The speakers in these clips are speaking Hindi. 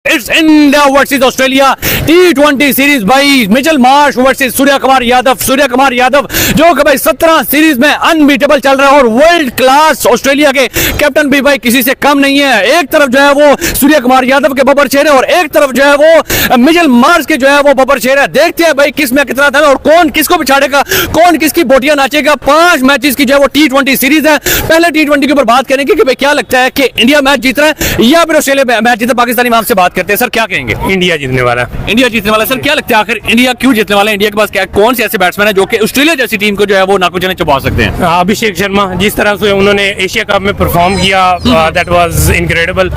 It's India versus Australia T20 series भाई। Mitchell Marsh versus Surya Kumar Yadav जो कि भाई 17 सीरीज में अनबीटेबल चल रहा है और वर्ल्ड क्लास ऑस्ट्रेलिया के कैप्टन भी भाई किसी से कम नहीं है। एक तरफ जो है वो सूर्य कुमार यादव के बब्बर शेर है और एक तरफ जो है वो मिचेल मार्श के जो है वो बब्बर शेर है। देखते हैं भाई किस में कितना दम है और कौन किसको बिछाड़ेगा, कौन किसकी बोटियां नाचेगा। 5 मैचेस की जो है वो T20 सीरीज है। पहले T20 के ऊपर बात करेंगे कि भाई क्या लगता है कि इंडिया मैच जीत रहा है या फिर ऑस्ट्रेलिया मैच जीता। पाकिस्तानी में आपसे बात करते हैं, सर क्या कहेंगे? इंडिया जीतने वाला है। इंडिया जीतने वाला। सर क्या लगता है आखिर इंडिया क्यों जीतने वाला है? इंडिया के पास क्या कौन से ऐसे बैट्समैन है जो कि ऑस्ट्रेलिया जैसी टीम को जो है वो नाकुचने चुपा सकते हैं? अभिषेक शर्मा जिस तरह से उन्होंने एशिया कप में परफॉर्म किया दैट वाज इनक्रेडिबल।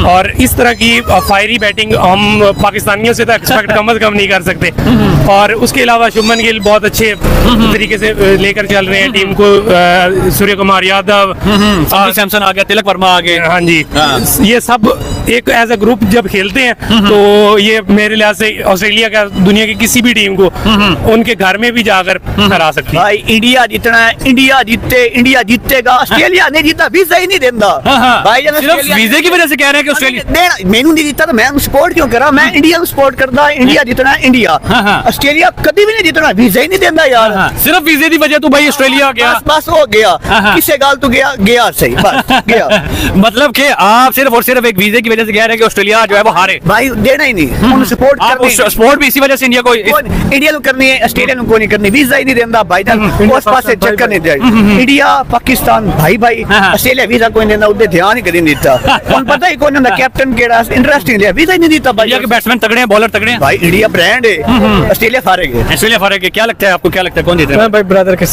और इस तरह की फायरी बैटिंग हम पाकिस्तानियों से तो एक्सपेक्ट कम से कम नहीं कर सकते। और उसके अलावा शुभमन गिल बहुत अच्छे तरीके से लेकर चल रहे हैं टीम को। सूर्य कुमार यादव, सैमसन आ गया, तिलक वर्मा आ गए। हाँ जी, ये सब एक एज अ ग्रुप जब खेलते हैं तो ये मेरे लिहाज से ऑस्ट्रेलिया का दुनिया की किसी भी टीम को उनके घर में भी जाकर हरा सकती है। भाई इंडिया जीतना है, इंडिया जीतेगा। ऑस्ट्रेलिया नहीं जीता, वीजा ही नहीं देता भाई। सिर्फ वीजे की वजह से कह रहे हैं कि ऑस्ट्रेलिया मैनू नहीं जीता तो मैं सपोर्ट क्यों करा? मैं इंडिया सपोर्ट करता। इंडिया जीतना है, इंडिया। ऑस्ट्रेलिया कभी भी नहीं जीतना, वीजा ही नहीं देता यार। सिर्फ वीजे की वजह तो भाई ऑस्ट्रेलिया गया, बस हो गया। किसे गाल तो गया सही, बस गया। मतलब कि आप सिर्फ और सिर्फ एक वीजे की वजह से कह रहे हैं कि ऑस्ट्रेलिया जो है वो हारे। भाई देना ही नहीं, उन्हें सपोर्ट करनी। सपोर्ट भी इसी वजह से इंडिया को इंडिया को करनी है, ऑस्ट्रेलिया को नहीं करनी। वीजा ही नहीं देता भाई, उस पास से चक्कर नहीं दे। इंडिया पाकिस्तान भाई ऑस्ट्रेलिया वीजा कोई नहीं देता, उधर ध्यान ही कभी नहीं देता। उन पता ही कौन होता कैप्टन केड़ा इंटरेस्ट नहीं, वीजा ही नहीं देता भाई। इंडिया के बैट्समैन तगड़े हैं, बॉलर तगड़े हैं भाई। इंडिया ब्रांड है, ऑस्ट्रेलिया हारेगा। क्या लगता है आपको? क्या लगता है कौन जीतेगा? मैं भाई ब्रदर के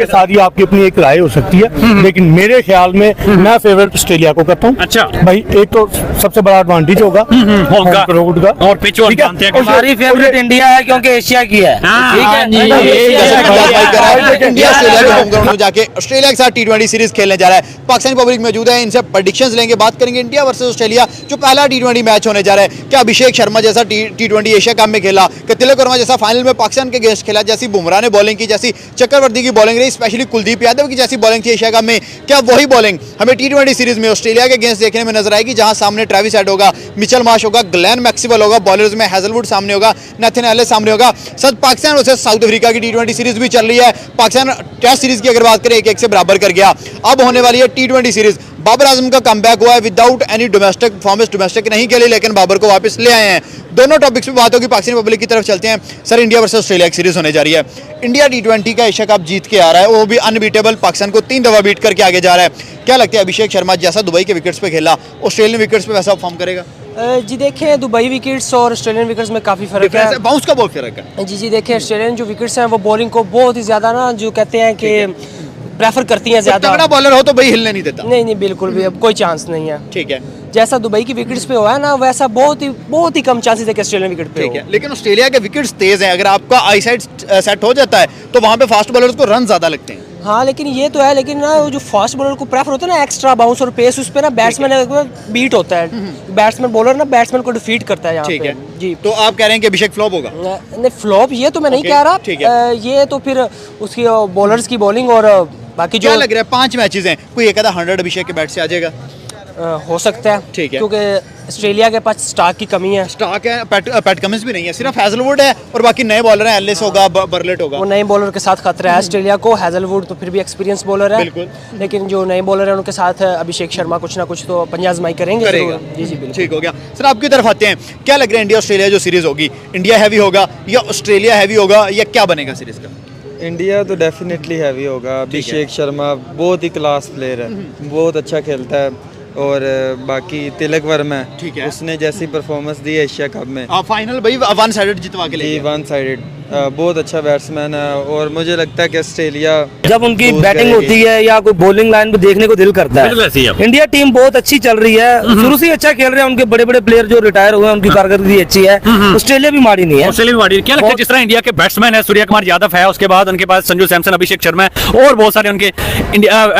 साथ ही आपकी अपनी एक राय हो सकती है, लेकिन मेरे ख्याल में मैं फेवरेट ऑस्ट्रेलिया को करता हूँ। अच्छा भाई, एक तो सबसे बड़ा एडवांटेज होगा रोड का और पिच और जानते हैं। हमारी फेवरेट इंडिया है क्योंकि एशिया की है। ठीक है, इंडिया ऑस्ट्रेलिया के होम ग्राउंड में जाके ऑस्ट्रेलिया के साथ T20 सीरीज खेलने जा रहा है। पाकिस्तानी पब्लिक मौजूद है, इनसे प्रेडिक्शंस लेंगे, बात करेंगे इंडिया वर्सेस ऑस्ट्रेलिया जो पहला T20 मैच होने जा रहा है। क्या अभिषेक शर्मा जैसा T20 एशिया कप में खेला, क्या तिलक वर्मा जैसा फाइनल में पाकिस्तान के अगेंस्ट खेला, जैसी बुमराह ने बॉलिंग की, जैसी चक्रवर्ती की बॉलिंग रही, स्पेशली कुलदीप यादव की जैसी बॉलिंग थी एशिया कप में, क्या वही बॉलिंग हमें T20 सीरीज में ऑस्ट्रेलिया के अगेंस्ट देखने में नजर आएगी, जहां सामने ट्रेविस हेड होगा, मिचेल मार्श होगा, ग्लेन मैक्सवेल होगा, बॉलर्स में हेजलवुड सामने होगा, नेथन एलिस सामने होगा। Sir, Pakistan versus south Africa की T20 सीरीज भी चल रही है। पाकिस्तान टेस्ट सीरीज की अगर बात करें 1-1 से बराबर कर गया, अब होने वाली है T20 सीरीज। बाबर आजम का कमबैक हुआ है without any domestic performance, domestic नहीं खेली लेकिन बाबर को वापस ले आए हैं। दोनों टॉपिक्स पे बात होगी, पाकिस्तानी पब्लिक की तरफ चलते हैं। सर, इंडिया वर्सेस ऑस्ट्रेलिया की सीरीज होने जा रही है। इंडिया T20 का एशिया कप जीत के आ रहा है, वो भी अनबीटेबल, पाकिस्तान को 3 दफा बीट करके आगे जा रहा है। क्या लगता है अभिषेक शर्मा जैसा दुबई के विकेट्स पे खेला, ऑस्ट्रेलियन विकेट्स पे वैसा परफॉर्म करेगा? जी देखें, दुबई विकेट्स और ऑस्ट्रेलियन विकेट्स में काफ़ी फ़र्क है। बाउंस का बहुत फर्क है। जी देखें, ऑस्ट्रेलियन जो विकेट्स हैं वो बॉलिंग को बहुत ही ज़्यादा ना जो कहते हैं कि प्रेफर करती हैं ज़्यादा। तगड़ा बॉलर हो तो भाई हिलने नहीं देता। नहीं बिल्कुल भी, अब कोई चांस नहीं है। ठीक है, जैसा दुबई की विकेट्स पे हुआ है ना, वैसा बहुत ही कम चांसेस है कि ऑस्ट्रेलियन विकेट पे ठीक है। लेकिन ऑस्ट्रेलिया के विकेट्स तेज हैं, अगर आपका आई साइड सेट हो जाता है तो वहां पे फास्ट बॉलर्स को रन ज्यादा लगते हैं। हाँ, लेकिन ये तो है, लेकिन ना जो फास्ट बॉलर को प्रेफर होता है ना, एक्स्ट्रा बाउंस और पेस, उस पे ना बैट्समैन बीट होता है। बैट्समैन बॉलर ना बैट्समैन को डिफीट करता है यहाँ ठीक पे। है जी, तो आप कह रहे हैं कि अभिषेक फ्लॉप होगा? नहीं, फ्लॉप ये तो मैं नहीं कह रहा। ठीक है। ये तो फिर उसकी बॉलर्स की बॉलिंग और बाकी जो क्या लग रहा है 5 मैचेस हैं, कोई एक आधा 100 अभिषेक के बैट से आ जाएगा? हो सकता है। ठीक है। क्योंकि ऑस्ट्रेलिया के पास स्टार्क की कमी है। स्टार्क है, पैट कमिंस भी नहीं है, सिर्फ हेजलवुड है और बाकी नए बॉलर हैं, एलिस होगा, बर्लेट होगा। वो नए बॉलर के साथ खतरा है ऑस्ट्रेलिया को। हेजलवुड तो फिर भी एक्सपीरियंस बॉलर है बिल्कुल, लेकिन जो नए बॉलर हैं उनके साथ अभिषेक शर्मा कुछ ना कुछ तो पंजा आजमाई करेंगे। जी बिल्कुल। ठीक हो गया। सर, आपकी तरफ आते हैं, क्या लग रहा है इंडिया ऑस्ट्रेलिया जो सीरीज होगी, इंडिया हैवी होगा या ऑस्ट्रेलिया हैवी होगा, या क्या बनेगा सीरीज का? इंडिया तो डेफिनेटली हैवी होगा। अभिषेक शर्मा बहुत ही क्लास प्लेयर है, बहुत अच्छा खेलता है। और बाकी तिलक वर्मा ठीक है, उसने जैसी परफॉर्मेंस दी है एशिया कप में, फाइनल भाई वन साइडेड जितवा के लिए। वन साइडेड बहुत अच्छा बैट्समैन है। और मुझे लगता है कि ऑस्ट्रेलिया जब उनकी बैटिंग होती है या कोई बॉलिंग लाइन पे देखने को दिल करता है। इंडिया टीम बहुत अच्छी चल रही है, शुरू से ही अच्छा खेल रहे हैं। उनके बड़े बड़े प्लेयर जो रिटायर हुए हैं उनकी कारकर्दगी अच्छी है। ऑस्ट्रेलिया भी माड़ी नहीं है। ऑस्ट्रेलिया भी माड़ी। क्या लगता है जिस तरह इंडिया के बैट्समैन है, सूर्य कुमार यादव है, उसके बाद उनके पास संजू सैमसन, अभिषेक शर्मा है और बहुत सारे उनके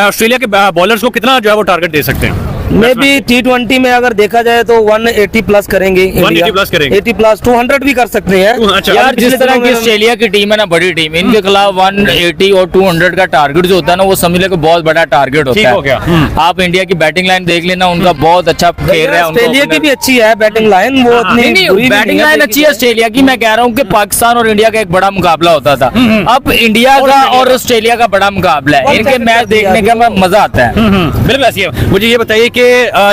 ऑस्ट्रेलिया के बॉलर्स को कितना जो है वो टारगेट दे सकते हैं? मे बी T20 में अगर देखा जाए तो 180 प्लस करेंगे 180 प्लस करेंगे। 80 प्लस 200 भी कर सकते हैं। अच्छा। यार जिस तरह की ऑस्ट्रेलिया की टीम है ना, बड़ी टीम, इनके खिलाफ 180 और 200 का टारगेट जो होता है ना, वो समझ ले बहुत बड़ा टारगेट होता ठीक है। हो गया। आप इंडिया की बैटिंग लाइन देख लेना, उनका बहुत अच्छा खेल रहा है। ऑस्ट्रेलिया की भी अच्छी है बैटिंग लाइन, वो नहीं नहीं, बैटिंग लाइन अच्छी है ऑस्ट्रेलिया की। मैं कह रहा हूँ कि पाकिस्तान और इंडिया का एक बड़ा मुकाबला होता था, अब इंडिया का और ऑस्ट्रेलिया का बड़ा मुकाबला है। इनके मैच देखने का मजा आता है। बिल्कुल ऐसी है। मुझे ये बताइए कि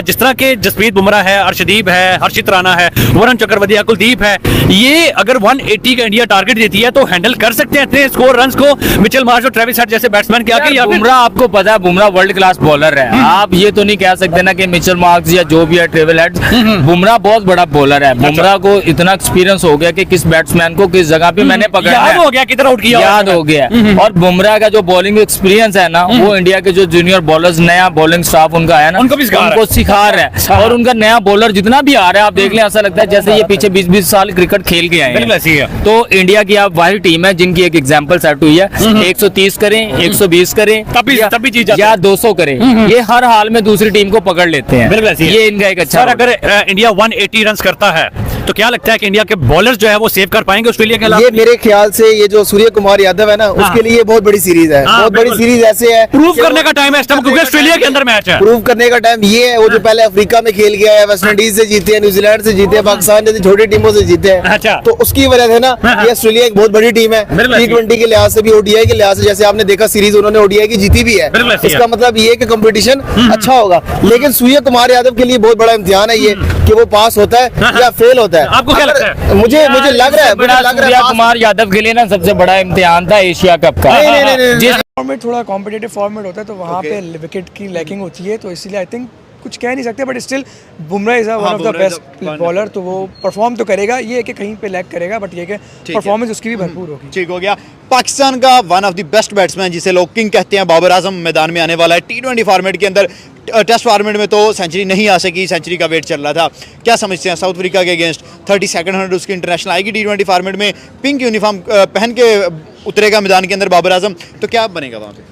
जिस तरह के जसप्रीत बुमराह है, अर्शदीप है, हर्षित राणा है, वरुण चक्रवर्ती, कुलदीप है, ये अगर 180 का इंडिया टारगेट देती है तो हैंडल कर सकते हैं इतने स्कोर रन्स को मिचेल मार्श और ट्रेविस हेड जैसे बैट्समैन के आगे? या फिर बुमराह, आपको पता है बुमराह वर्ल्ड क्लास बॉलर है। आप ये तो नहीं कह सकते ना कि मिचेल मार्क्स या जो भी है ट्रेविस हेड, बुमराह बहुत बड़ा बॉलर है। बुमराह को इतना एक्सपीरियंस हो गया कि किस बैट्समैन को किस जगह पे मैंने पकड़ा याद हो गया, किधर आउट किया याद हो गया। और बुमराह का जो बॉलिंग एक्सपीरियंस है ना, वो इंडिया के जो जूनियर बॉलर्स, नया बॉलिंग स्टाफ उनका है ना, उनको भी सिखा रहा है। और उनका नया बॉलर जितना भी आ रहा है, आप देख लें, ऐसा लगता है जैसे ये पीछे 20-20 साल क्रिकेट खेल के आए हैं। तो इंडिया की आप वाही टीम है जिनकी एक एग्जांपल सेट हुई है। 130 करें, 120 करें, तभी जीत जाते या 200 करें, ये हर हाल में दूसरी टीम को पकड़ लेते हैं। ये इनका एक अच्छा। सर, अगर इंडिया 180 रन करता है तो क्या लगता है कि इंडिया के बॉलर्स जो है वो सेव कर पाएंगे ऑस्ट्रेलिया के खिलाफ? ये मेरे ख्याल से ये जो सूर्य कुमार यादव है ना, उसके लिए बहुत बड़ी सीरीज है। बहुत बड़ी सीरीज ऐसे है, प्रूव करने का टाइम है इस टाइम, क्योंकि ऑस्ट्रेलिया के अंदर मैच है। प्रूव करने का टाइम ये है। वो जो पहले अफ्रीका में खेल गया है, वेस्ट इंडीज से जीते हैं, न्यूजीलैंड से जीते हैं, पाकिस्तान जैसी छोटी टीमों से जीते हैं। अच्छा। तो उसकी वजह से ना ये ऑस्ट्रेलिया एक बहुत बड़ी टीम है। T20 के लिहाज से भी, ODI के लिहाज से, जैसे आपने देखा सीरीज उन्होंने ODI की जीती भी है। इसका मतलब ये कि कंपटीशन अच्छा होगा। लेकिन सूर्य कुमार यादव के लिए बहुत बड़ा इम्तिहान है ये, कि वो पास होता है या फेल होता है। आपको क्या लगता है? मुझे लग रहा है, सूर्य कुमार यादव के लिए ना सबसे बड़ा इम्तिहान था एशिया कप का। नहीं। फॉर्मेट थोड़ा कॉम्पिटिटिव फॉर्मेट होता है, तो वहाँ पे विकेट की लैकिंग होती है, तो इसीलिए आई थिंक कुछ कह नहीं सकते, but still Bumrah is one of the best bowler, तो वो परफॉर्म तो करेगा। ये है कि कहीं पे लैग करेगा, बट ये कि परफॉर्मेंस उसकी भी भरपूर होगी। ठीक हो गया। पाकिस्तान का one of the best batsman जिसे लोग किंग कहते हैं, बाबर आजम मैदान में आने वाला है। T20 फॉर्मेट के अंदर, टेस्ट फॉर्मेट में तो सेंचुरी नहीं आ सकी, सेंचुरी का वेट चल रहा था। क्या समझते हैं साउथ अफ्रीका के अगेंस्ट 32nd 100 उसकी इंटरनेशनल आएगी T20 फॉर्मेट में, पिंक यूनिफॉर्म पहन के उतरेगा मैदान के अंदर बाबर आजम, तो क्या बनेगा वहाँ पे?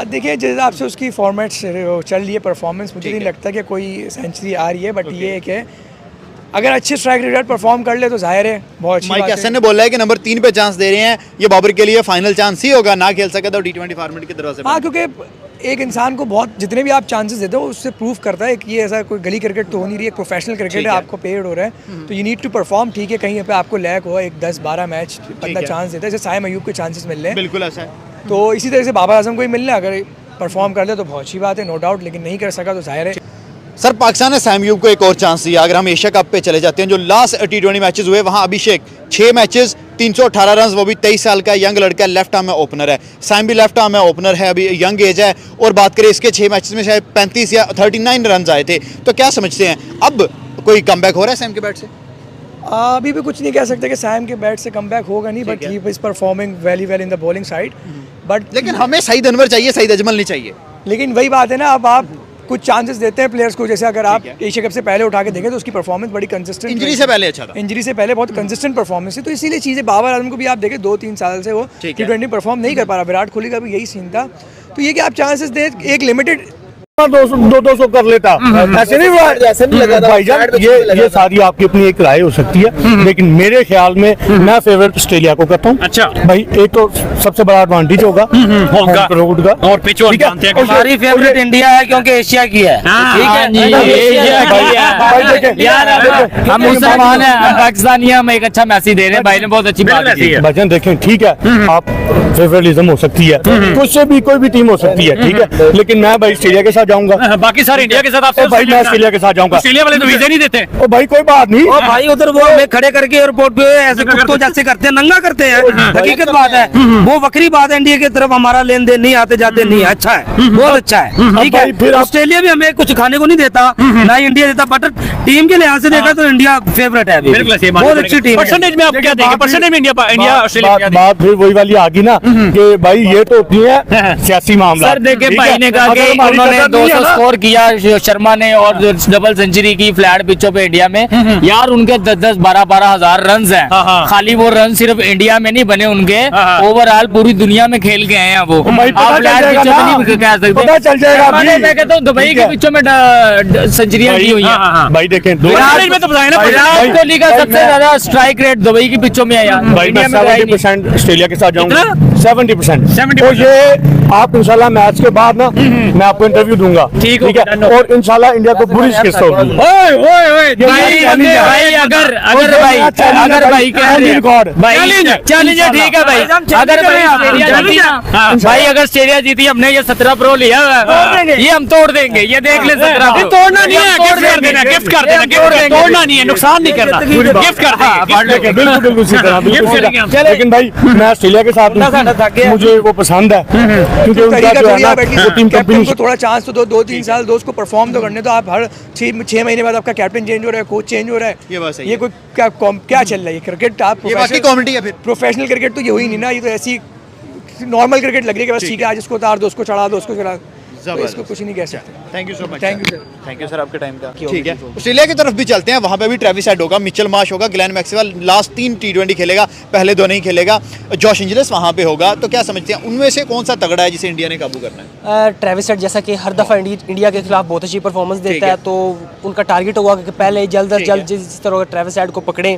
देखिए, जिस हिसाब से उसकी फॉर्मेट चल रही है परफॉर्मेंस, मुझे नहीं लगता कि कोई सेंचुरी आ रही है, बट ये है कि अगर अच्छे स्ट्राइक रेट परफॉर्म कर ले तो जाहिर है बहुत अच्छी माइक बात हसन ने बोला है कि नंबर 3 पे चांस दे रहे हैं, ये बाबर के लिए फाइनल चांस ही होगा, ना खेल सके तो T20 फॉर्मेट के दरवाजे पे। हाँ, क्योंकि एक इंसान को बहुत जितने भी आप चांसेस देते हो उससे प्रूव करता है कि ये ऐसा कोई गली क्रिकेट तो हो नहीं रही है, प्रोफेशनल क्रिकेट है, आपको पेड हो रहा है, तो यू नीड टू परफॉर्म। ठीक है, कहीं पे आपको लैक हो, एक 10-12 मैच बंदा चांस देता है, जैसे साइम अयूब के चांसेस मिल रहे हैं, बिल्कुल ऐसा है। तो इसी तरह से बाबर आजम को ही मिल रहा है। अगर परफॉर्म कर ले तो बहुत अच्छी बात है, नो डाउट, लेकिन नहीं कर सका तो जाहिर है। सर, पाकिस्तान ने साइम अयूब को एक और चांस दिया। अगर हम एशिया कप पे चले जाते हैं, जो लास्ट T20 मैचेस हुए, वहाँ अभिषेक 6 मैचेस 318 रन, वो भी 23 साल का यंग लड़का है, लेफ्ट आर्म में ओपनर है। साइम भी लेफ्ट आर्म में ओपनर है, अभी यंग एज है। और बात करें इसके 6 मैचेस में शायद 35 या 39 रन आए थे। तो क्या समझते हैं, अब कोई कमबैक हो रहा है साइम के बैट से? अभी भी कुछ नहीं कह सकते कि सैम के बैट से कमबैक होगा नहीं, but he is performing very well in the bowling side. But लेकिन हमें सईद अनवर चाहिए, सईद अजमल नहीं चाहिए। लेकिन वही बात है ना, अब आप कुछ चांसेस देते हैं प्लेयर्स को, जैसे अगर आप एशिया कप से पहले उठा के देखें तो उसकी परफॉर्मेंस बड़ी कंसिस्टेंट, इंजरी से पहले अच्छा था, इंजरी से पहले बहुत कंसिस्टेंट परफॉर्मेंस है, तो इसीलिए चीज़ें बाबर आजम को भी आप देखें 2-3 साल से वो T20 परफॉर्म नहीं कर पा रहा। विराट कोहली का भी यही सीन था, तो ये कि आप चांसेस दें, एक लिमिटेड 200 कर लेता, ऐसे नहीं लगा था भाईजान। ये सारी आपकी अपनी एक राय हो सकती है, लेकिन मेरे ख्याल में मैं फेवरेट ऑस्ट्रेलिया को करता हूँ। अच्छा भाई, एक तो सबसे बड़ा एडवांटेज होगा होम ग्राउंड का, और पिच और जानते हैं हमारी फेवरेट इंडिया है क्योंकि एशिया की है। ठीक है यार, हम मुसलमान हैं, हम पाकिस्तानी हैं, हम एक अच्छा मैसेज दे रहे हैं। भाई ने बहुत अच्छी बात की है। भाईजान देखें, ठीक है, आप फेवरेटिज्म हो सकती है, कुछ से भी कोई भी टीम हो सकती है, ठीक है, लेकिन मैं भाई ऑस्ट्रेलिया के साथ जाऊंगा। बाकी सारे इंडिया के साथ आप भाई मैं ऑस्ट्रेलिया के साथ जाऊंगा। ऑस्ट्रेलिया वाले तो वीजा नहीं देते। ओ भाई कोई बात नहीं, ओ भाई उधर वो हमें खड़े करके एयरपोर्ट पे ऐसे कुत्तों जैसे करते हैं, नंगा करते हैं, हकीकत बात है। वो बकरी बात है, इंडिया की तरफ हमारा लेन देन नहीं, आते जाते नहीं, अच्छा है, बहुत अच्छा है, ठीक है। फिर ऑस्ट्रेलिया भी हमें कुछ खाने को नहीं देता, ना इंडिया देता, बट टीम के लिहाज से देखा तो इंडिया फेवरेट है, बहुत अच्छी टीम है। परसेंटेज में आप क्या देंगे? परसेंटेज में इंडिया ऑस्ट्रेलिया बात फिर वही वाली आ गई ना कि भाई ये तो होती है सियासी मामला। सर देखिए, भाई ने कहा कि उन्होंने 200 स्कोर किया शर्मा ने और डबल सेंचुरी की फ्लैट पिचों पे इंडिया में, यार उनके 10-10 12-12 हजार रन हैं। खाली वो रन सिर्फ इंडिया में नहीं बने उनके, ओवरऑल पूरी दुनिया में खेल के आए हैं वो। आप फ्लैट पिचों पे नहीं कह सकते, चल जाएगा। मैं कहता हूँ दुबई के पिचों में सेंचुरियां की हुई हैं भाई। देखें में तो बताया ना विराट कोहली का सबसे ज्यादा स्ट्राइक रेट दुबई की पिचों में आया। भाई मैं 70% ऑस्ट्रेलिया के साथ जाऊंगा, 70%। तो ये आप इंशाल्लाह मैच के बाद ना मैं आपको इंटरव्यू दूंगा, ठीक है, और इंशाल्लाह इंडिया को बुरी शिकस्त होगी। अगर भाई चैलेंज ठीक है भाई, अगर ऑस्ट्रेलिया जीती, हमने ये 17 प्रो लिया ये हम तोड़ देंगे, ये देख ले। 17 तोड़ना नहीं है, गिफ्ट कर देना, तोड़ना नहीं है, नुकसान नहीं करना, गिफ्ट कर देंगे। बिल्कुल सीधा। लेकिन भाई मैं ऑस्ट्रेलिया के साथ मुझे वो पसंद है, क्योंकि उनका जो है ना वो टीम कैप्टन को थोड़ा चांस तो दो, 2-3 साल दो उसको परफॉर्म तो करने। तो आप हर 6 महीने बाद आपका कैप्टन चेंज हो रहा है, कोच चेंज हो रहा है, ये कोई क्या चल रहा है? ये क्रिकेट आप कॉमेडी है, फिर प्रोफेशनल क्रिकेट तो ये हुई नहीं ना, ये तो ऐसी नॉर्मल क्रिकेट लग रही है कि बस ठीक है आज इसको उतार दो, उसको चढ़ा दो, उसको चढ़ा, तो इसको कुछ नहीं कह सकते। Thank you so much. Thank you sir आपके टाइम का। ठीक है, ऑस्ट्रेलिया की तरफ भी चलते हैं, वहां पे भी ट्रेविस हेड होगा, मिचेल मार्श होगा, ग्लेन मैक्सवेल लास्ट 3 T20 खेलेगा, पहले 2 नहीं खेलेगा, जॉश एंजलिस वहां पे होगा। तो क्या समझते हैं उनमें से कौन सा तगड़ा है जिसे इंडिया ने काबू करना है? ट्रेविस हेड जैसा कि हर दफ़ा इंडिया के खिलाफ बहुत अच्छी परफॉर्मेंस देता है, तो उनका टारगेट होगा कि पहले जल्द अज जल्द जिस तरह ट्रेविस हेड को पकड़ें।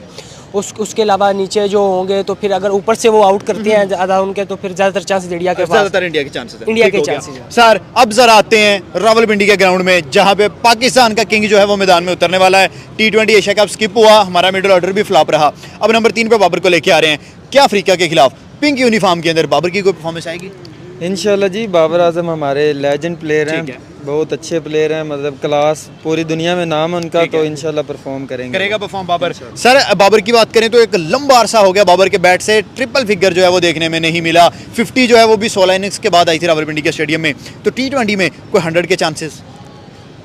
उसके अलावा नीचे जो होंगे तो फिर अगर ऊपर से वो आउट करते हैं ज़्यादा उनके, तो फिर ज़्यादातर चांसेस इंडिया के पास, ज़्यादातर इंडिया के चांसेस इंडिया के चांसेस। सर अब जरा आते हैं रावलपिंडी के ग्राउंड में, जहां पे पाकिस्तान का किंग जो है वो मैदान में उतरने वाला है। T20 एशिया कप स्किप हुआ, हमारा मिडिल ऑर्डर भी फ्लॉप रहा, अब नंबर 3 पे बाबर को लेके आ रहे हैं। क्या अफ्रीका के खिलाफ पिंक यूनिफॉर्म के अंदर बाबर की कोई परफॉर्मेंस आएगी? इंशाल्लाह जी, बाबर आजम हमारे लेजेंड प्लेयर हैं, बहुत अच्छे प्लेयर हैं, मतलब क्लास पूरी दुनिया में नाम है उनका, तो इंशाल्लाह परफॉर्म करेगा परफॉर्म बाबर। सर बाबर की बात करें तो एक लंबा अरसा हो गया बाबर के बैट से ट्रिपल फिगर जो है वो देखने में नहीं मिला। 50 जो है वो भी 16 इनिंग्स के बाद आई थी रावलपिंडी के स्टेडियम में। तो T20 में कोई 100 के चांसेस,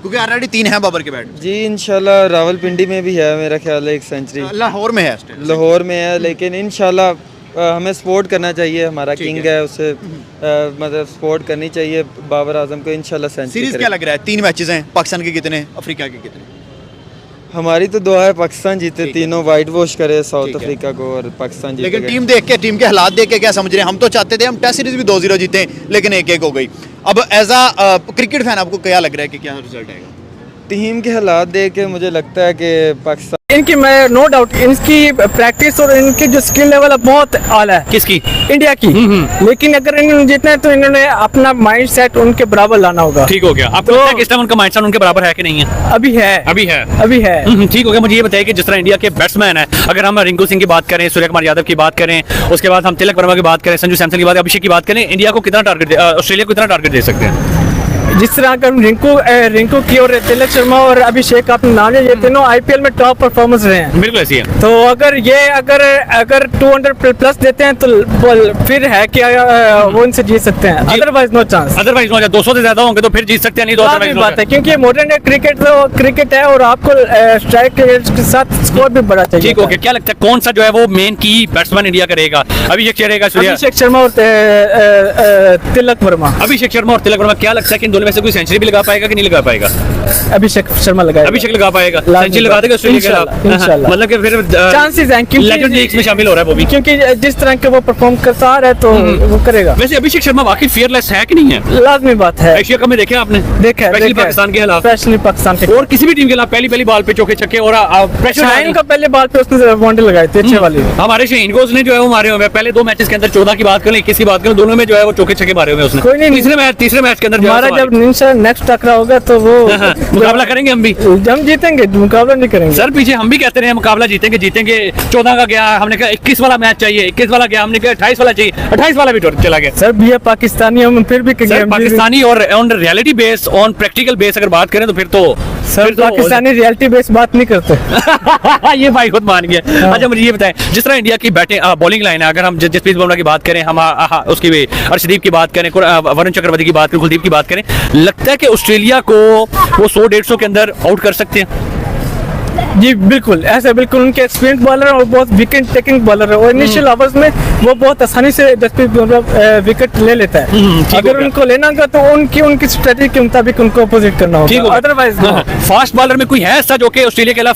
क्योंकि ऑलरेडी 3 हैं बाबर के बैट जी। इंशाल्लाह रावलपिंडी में भी है, मेरा ख्याल है 1 सेंचुरी लाहौर में है, लाहौर में है, लेकिन इंशाल्लाह हमें सपोर्ट करना चाहिए, हमारा किंग है, उसे मतलब सपोर्ट करनी चाहिए बाबर आजम को। इंशाल्लाह सेंचुरी। सीरीज क्या लग रहा है? 3 मैचेस हैं, पाकिस्तान के कितने, अफ्रीका के कितने? हमारी तो दुआ है पाकिस्तान जीते, तीनों वाइट वॉश करे साउथ अफ्रीका को और पाकिस्तान जीते। लेकिन टीम देख के, टीम के हालात देख के क्या समझ रहे हैं? हम तो चाहते थे हम टेस्ट सीरीज भी 2-0 जीते, लेकिन 1-1 हो गई। अब एज अ क्रिकेट फैन आपको क्या लग रहा है कि क्या रिजल्ट आएगा? टीम के हालात देख के मुझे लगता है कि पाकिस्तान इनकी, मैं नो डाउट इनकी प्रैक्टिस और इनकी जो स्किल लेवल है बहुत आला है। किसकी? इंडिया की। लेकिन अगर इन्होंने जीतना है तो इन्होंने अपना माइंड सेट उनके बराबर लाना होगा। ठीक हो गया। आपको लगता है कि इस टाइम उनका माइंडसेट उनके बराबर है कि नहीं है? अभी है। ठीक हो गया। मुझे ये बताइए कि जिस तरह इंडिया के बैट्समैन है, अगर हम रिंकू सिंह की बात करें, सूर्य कुमार यादव की बात करें, उसके बाद हम तिलक वर्मा की बात करें, संजू सैमसन की बात, अभिषेक की बात करें, इंडिया को कितना टारगेट, ऑस्ट्रेलिया को कितना टारगेट दे सकते हैं? जिस तरह अगर रिंकू की और तिलक शर्मा और अभिषेक आपने नाम लिया, ये तीनों आईपीएल में टॉप परफॉर्मेंस रहे हैं। बिल्कुल ऐसी है। तो अगर 200 प्लस देते हैं तो फिर है कि वो इनसे जीत सकते हैं, अदरवाइज नो चांस। 200 से ज्यादा होंगे तो फिर जीत सकते हैं, नहीं तो अदरवाइज बात है, क्योंकि मॉडर्न डे क्रिकेट है और आपको स्ट्राइक के साथ स्कोर भी बड़ा चाहिए। ठीक हो गया। क्या लगता है कौन सा जो है वो मेन की बैट्समैन इंडिया करेगा? अभिषेक शर्मा और तिलक वर्मा। अभिषेक शर्मा और तिलक वर्मा, क्या लगता है कि इन दोनों में से कोई सेंचुरी भी लगा पाएगा कि नहीं लगा पाएगा? अभिषेक शर्मा लगाएगा। अभिषेक लगा पाएगा, सेंचुरी लगा देगा ऑस्ट्रेलिया के खिलाफ, मतलब कि फिर चांसेस हैं क्योंकि लेजेंड लीग्स में शामिल हो रहा है वो भी, क्योंकि जिस तरह के वो परफॉर्म करता आ रहा है तो वो करेगा। वैसे अभिषेक शर्मा वाकई फियरलेस है कि नहीं है? लाजमी बात है। एशिया कप में देखा आपने? देखा है, पाकिस्तान के खिलाफ, स्पेशली पाकिस्तान के और किसी भी टीम के खिलाफ पहली बाल पे चौके छक्के और प्रेशर का पहले बाल पे उसने बाउंड्री लगाई थी अच्छे वाली। हमारे शहीन को उसने जो है वो मारे हुए पहले 2 मैचेस के अंदर, 14 की बात करें, 21 की बात करें, दोनों में जो है वो चौके छक्के मारे हुए उसने। कोई नहीं, तीसरे मैच के अंदर हमारा जब नेक्स्ट टकरा होगा तो वो मुकाबला करेंगे, हम जीतेंगे, मुकाबला नहीं करेंगे सर। पीछे हम भी कहते रहे मुकाबला जीतेंगे। 14 का गया, हमने कहा 21 वाला मैच चाहिए, 21 वाला गया, हमने कहा 28 वाला चाहिए, 28 वाला भी चला गया। सर भी पाकिस्तानी हम फिर भी पाकिस्तानी और on reality base, on practical base अगर बात करें तो फिर तो पाकिस्तानी रियलिटी बेस बात नहीं करते। ये भाई खुद मान गया। अच्छा मुझे ये बताएं, जिस तरह इंडिया की बैटिंग बॉलिंग लाइन है, अगर हम जसप्रीत बुमराह की बात करें, हम उसकी भी अर्शदीप की बात करें, वरुण चक्रवर्ती की बात करें, कुलदीप की बात करें, लगता है कि ऑस्ट्रेलिया को वो 100-150 के अंदर आउट कर सकते हैं? जी बिल्कुल ऐसे, बिल्कुल उनके एक्सपीरियंस बॉलर और बहुत विकेट टेकिंग बॉलर है और इनिशियल ओवर्स में वो बहुत आसानी से जसप्रीत बुमराह विकेट ले लेता है। अगर उनको लेना होगा तो उनकी स्ट्रेटजी के मुताबिक उनको अपोजिट करना होगा, अदरवाइज फास्ट बॉलर में कोई है ऐसा जो कि ऑस्ट्रेलिया के खिलाफ